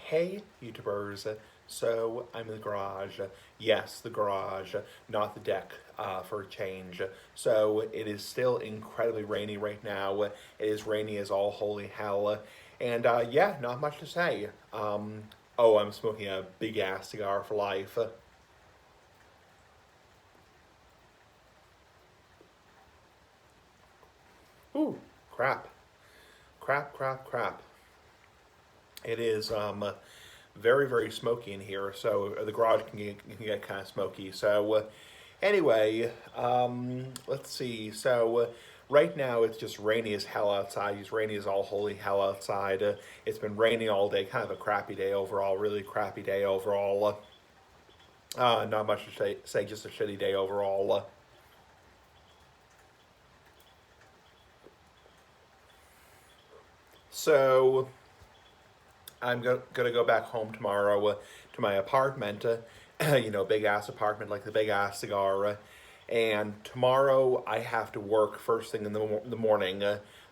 Hey, YouTubers. So, I'm in the garage. Yes, the garage, not the deck for a change. So, it is still incredibly rainy right now. It is rainy as all holy hell. And yeah, not much to say. Oh, I'm smoking a big ass cigar for life. Ooh, crap. Crap, crap, crap. It is very, very smoky in here, so the garage can get kind of smoky. So, anyway, let's see. So, right now it's just rainy as hell outside. It's rainy as all holy hell outside. It's been raining all day, kind of a crappy day overall, really crappy day overall. Not much to say, just a shitty day overall. So, I'm gonna go back home tomorrow to my apartment. Big ass apartment like the big ass cigar. And tomorrow I have to work first thing in the morning.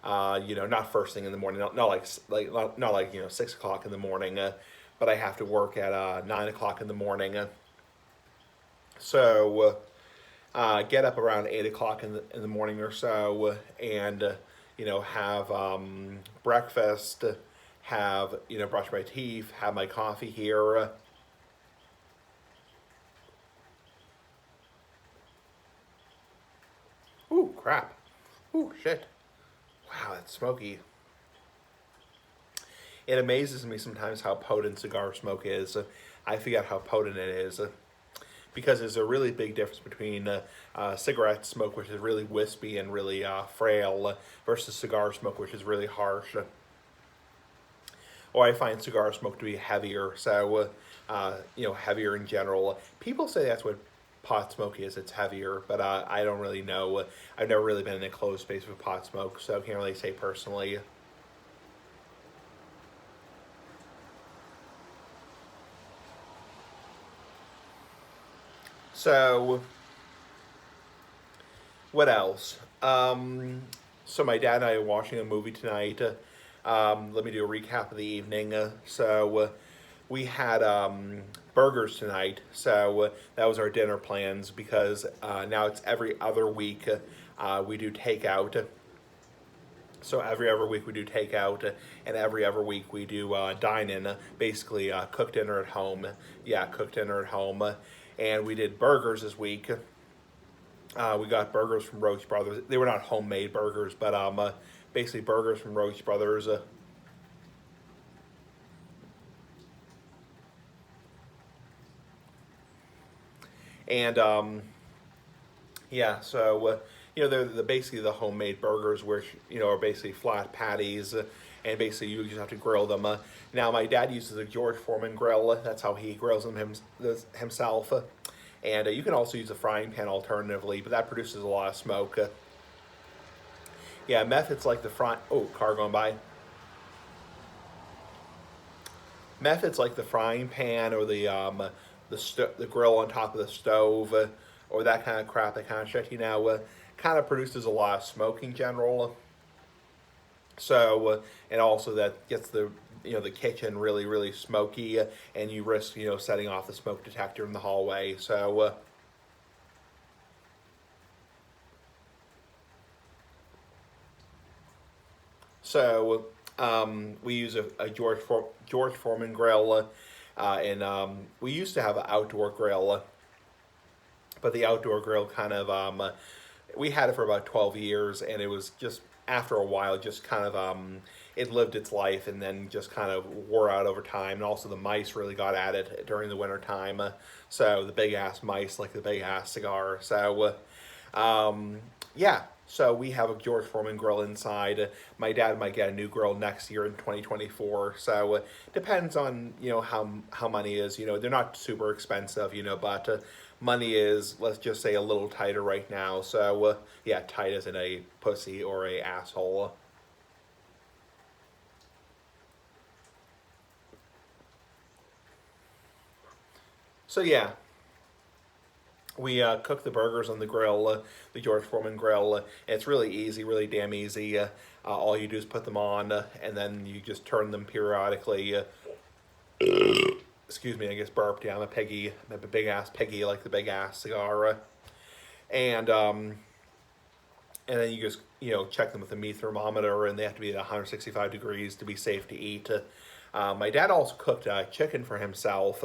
Not first thing in the morning, not not like 6 o'clock in the morning. But I have to work at 9 o'clock in the morning. So get up around 8 o'clock in the morning or so, and have breakfast, have brush my teeth, have my coffee here. Ooh, crap. Ooh, shit. Wow, that's smoky. It amazes me sometimes how potent cigar smoke is. I forget how potent it is. Because there's a really big difference between cigarette smoke, which is really wispy and really frail, versus cigar smoke, which is really harsh. Or I find cigar smoke to be heavier, so heavier in general. People say that's what pot smoke is; it's heavier, but I don't really know. I've never really been in a closed space with pot smoke, so I can't really say personally. So, what else? So my dad and I are watching a movie tonight. Let me do a recap of the evening. We had burgers tonight, so that was our dinner plans because now it's every other week we do takeout. So every other week we do takeout, and every other week we do dine in, basically cook dinner at home. Yeah, cook dinner at home. And we did burgers this week. We got burgers from Roach Brothers. They were not homemade burgers, but basically burgers from Roach Brothers. And yeah, so they're basically the homemade burgers, which are basically flat patties, and basically you just have to grill them. Now my dad uses a George Foreman grill. That's how he grills them himself. And you can also use a frying pan alternatively, but that produces a lot of smoke. Yeah, methods like the fry. Oh, car going by. Methods like the frying pan or the grill on top of the stove, or that kind of crap, that kind of shit, kind of produces a lot of smoke in general. So and also that gets the kitchen really really smoky, and you risk setting off the smoke detector in the hallway. We use a George Foreman grill, and we used to have an outdoor grill, but the outdoor grill kind of we had it for about 12 years, and it was just after a while just kind of it lived its life and then just kind of wore out over time, and also the mice really got at it during the winter time. So the big ass mice like the big ass cigar. Yeah, so we have a George Foreman grill inside. My dad might get a new grill next year in 2024. So depends on how money is. They're not super expensive. But money is, let's just say, a little tighter right now. So yeah, tight as in a pussy or a asshole. So yeah, we cook the burgers on the grill, the George Foreman grill. It's really easy, really damn easy. All you do is put them on, and then you just turn them periodically. Excuse me, I guess burped. Yeah, I'm a big ass Peggy, like the big ass cigar. And and then you just check them with a meat thermometer, and they have to be at 165 degrees to be safe to eat. My dad also cooked chicken for himself.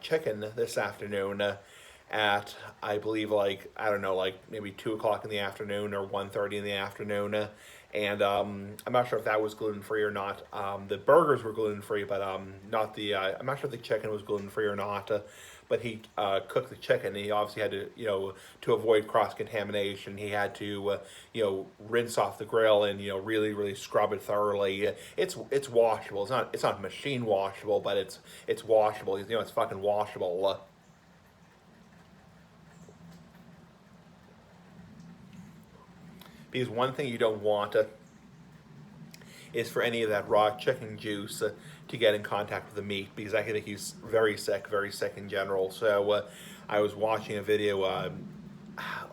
Chicken this afternoon at, I believe, like, I don't know, like maybe 2 o'clock in the afternoon or 1:30 in the afternoon. And I'm not sure if that was gluten free or not. The burgers were gluten free, but not the. I'm not sure if the chicken was gluten free or not. But he cooked the chicken. And he obviously had to, to avoid cross contamination, he had to, rinse off the grill and really, really scrub it thoroughly. It's washable. It's not machine washable, but it's washable. It's fucking washable. Because one thing you don't want is for any of that raw chicken juice to get in contact with the meat, because I think he's very sick in general. So I was watching a video a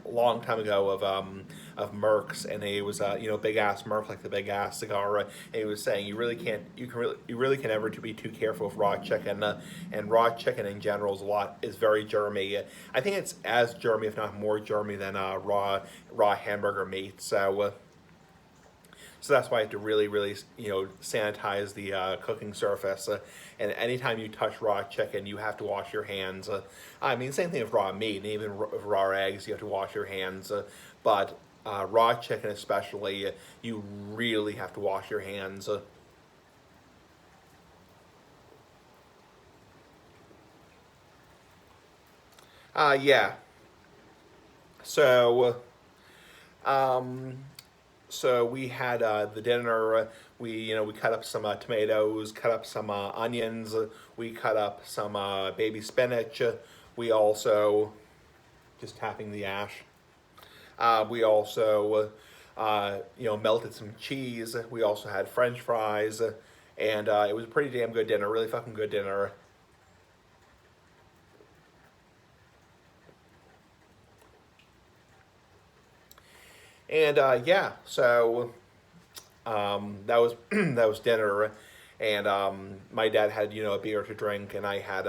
long time ago of Merck's, and he was big ass Merck, like the big ass cigar, and he was saying you really can never be too careful with raw chicken, and raw chicken in general is very germy. I think it's as germy, if not more germy, than raw hamburger meat. So that's why I have to really, really, sanitize the cooking surface. And anytime you touch raw chicken, you have to wash your hands. I mean, same thing with raw meat, and even raw eggs, you have to wash your hands. But raw chicken especially, you really have to wash your hands. Yeah. So, um, so we had the dinner. We cut up some tomatoes, cut up some onions. We cut up some baby spinach. We also just tapping the ash. We also melted some cheese. We also had French fries, and it was a pretty damn good dinner. Really fucking good dinner. And yeah, so that was that was dinner, and my dad had a beer to drink, and I had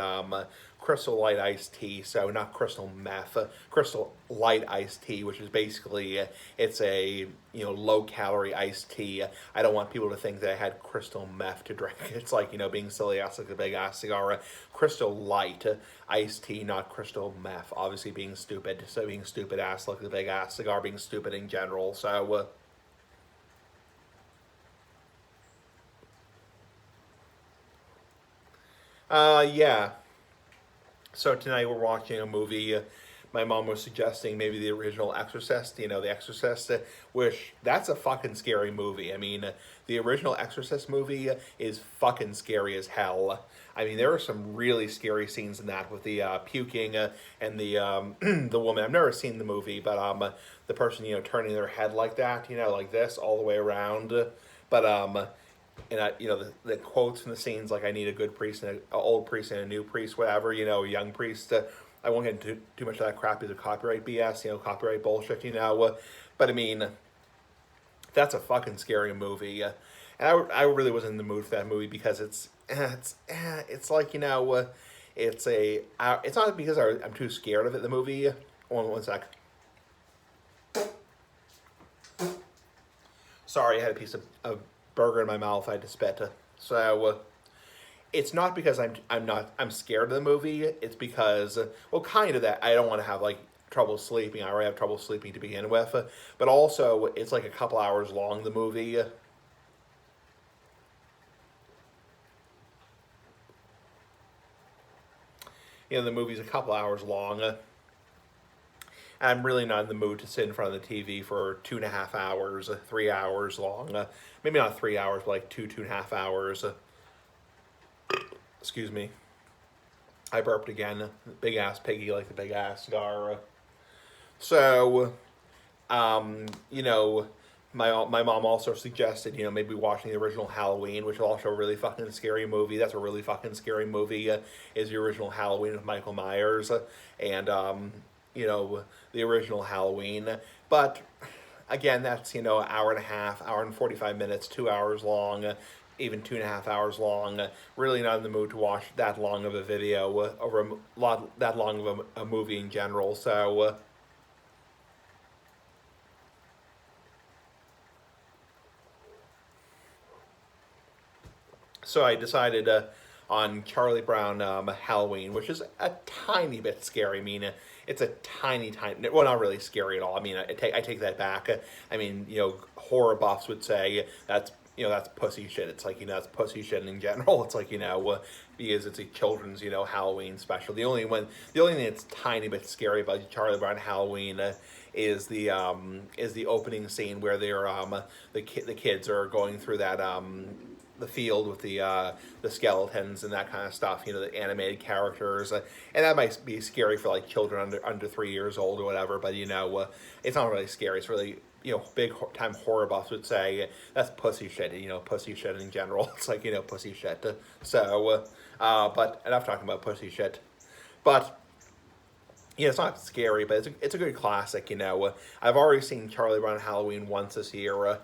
Crystal Light iced tea. So not crystal meth, Crystal Light iced tea, which is basically it's a low calorie iced tea. I don't want people to think that I had crystal meth to drink. It's like being silly ass like a big ass cigar. Crystal Light iced tea, not crystal meth. Obviously being stupid, so being stupid ass like the big ass cigar, being stupid in general. So. Yeah. So tonight we're watching a movie. My mom was suggesting maybe the original Exorcist, The Exorcist, which that's a fucking scary movie. I mean, the original Exorcist movie is fucking scary as hell. I mean, there are some really scary scenes in that with the puking and the the woman. I've never seen the movie, but the person turning their head like that, like this all the way around. But and the quotes from the scenes, like I need a good priest and an old priest and a new priest, whatever, a young priest. I won't get into too much of that crap because of copyright BS, copyright bullshit, but I mean, that's a fucking scary movie, and I really was in the mood for that movie because it's like it's not because I'm too scared of it. The movie, one sec. Sorry, I had a piece of burger in my mouth. I had to spit. So it's not because I'm scared of the movie. It's because well, kind of that I don't want to have like trouble sleeping. I already have trouble sleeping to begin with, but also it's like a couple hours long. The movie. The movie's a couple hours long. I'm really not in the mood to sit in front of the TV for 2.5 hours, 3 hours long. Maybe not 3 hours, but like 2.5 hours. Excuse me. I burped again. Big ass piggy like the big ass cigar. So, um, you know, my mom also suggested maybe watching the original Halloween, which is also a really fucking scary movie. That's a really fucking scary movie. Is the original Halloween with Michael Myers, and the original Halloween. But again, that's hour and a half, hour and 45 minutes, 2 hours long. even 2.5 hours long. Really not in the mood to watch that long of a video over that long of a movie in general. So I decided on Charlie Brown Halloween, which is a tiny bit scary. I mean, it's a tiny, well, not really scary at all. I mean, I take that back. I mean, horror buffs would say that's pussy shit. It's like, that's pussy shit in general. It's like, because it's a children's, Halloween special. The only thing that's tiny bit scary about Charlie Brown Halloween is the opening scene where the kids are going through that the field with the skeletons and that kind of stuff. The animated characters, and that might be scary for like children under 3 years old or whatever. But it's not really scary. It's really big time horror buffs would say that's pussy shit. Pussy shit in general. It's like pussy shit. But enough talking about pussy shit. But yeah, it's not scary, but it's a good classic. I've already seen Charlie Brown Halloween once this year.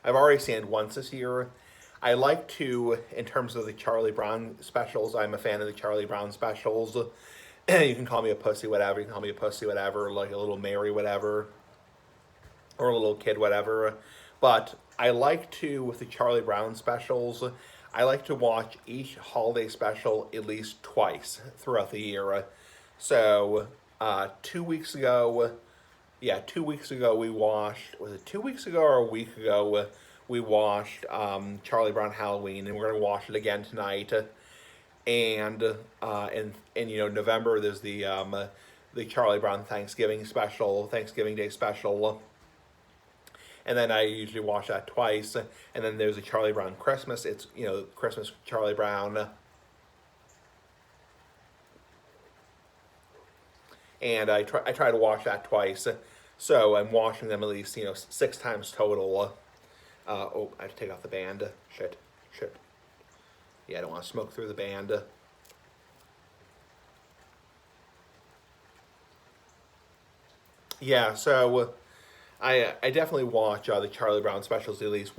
I've already seen it once this year. I like to, in terms of the Charlie Brown specials, I'm a fan of the Charlie Brown specials. You can call me a pussy, whatever. You can call me a pussy, whatever, like a little Mary, whatever, or a little kid, whatever. But I like to, with the Charlie Brown specials, I like to watch each holiday special at least twice throughout the year. So, 2 weeks ago, yeah, 2 weeks ago we watched, was it 2 weeks ago or a week ago, we watched Charlie Brown Halloween, and we're going to watch it again tonight. And November there's the Charlie Brown Thanksgiving Day special. And then I usually watch that twice. And then there's a Charlie Brown Christmas. It's, Christmas Charlie Brown. And I try to watch that twice. So I'm watching them at least, 6 times total. I have to take off the band. Shit. Yeah, I don't want to smoke through the band. Yeah, so I definitely watch the Charlie Brown specials at least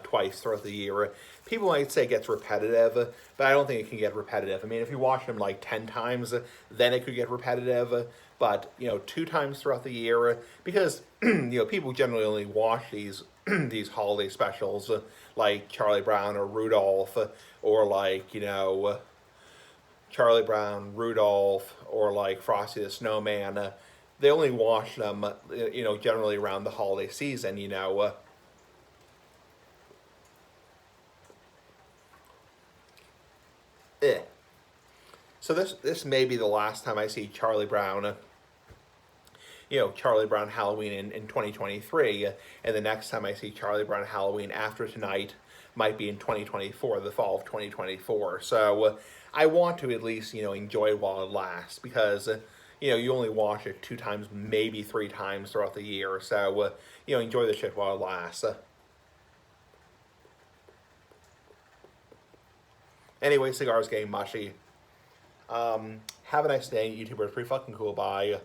twice throughout the year. People might say it gets repetitive, but I don't think it can get repetitive. I mean, if you watch them like 10 times, then it could get repetitive. But 2 times throughout the year, because people generally only watch these these holiday specials like Charlie Brown or Rudolph, or like Charlie Brown, Rudolph, or like Frosty the Snowman. They only watch them, generally around the holiday season. Eh. So this may be the last time I see Charlie Brown. Charlie Brown Halloween in 2023, and the next time I see Charlie Brown Halloween after tonight might be in 2024, the fall of 2024. So I want to at least enjoy it while it lasts, because you only watch it 2 times, maybe 3 times throughout the year. So enjoy the shit while it lasts. Anyway, cigars getting mushy. Have a nice day, YouTubers. Pretty fucking cool. Bye.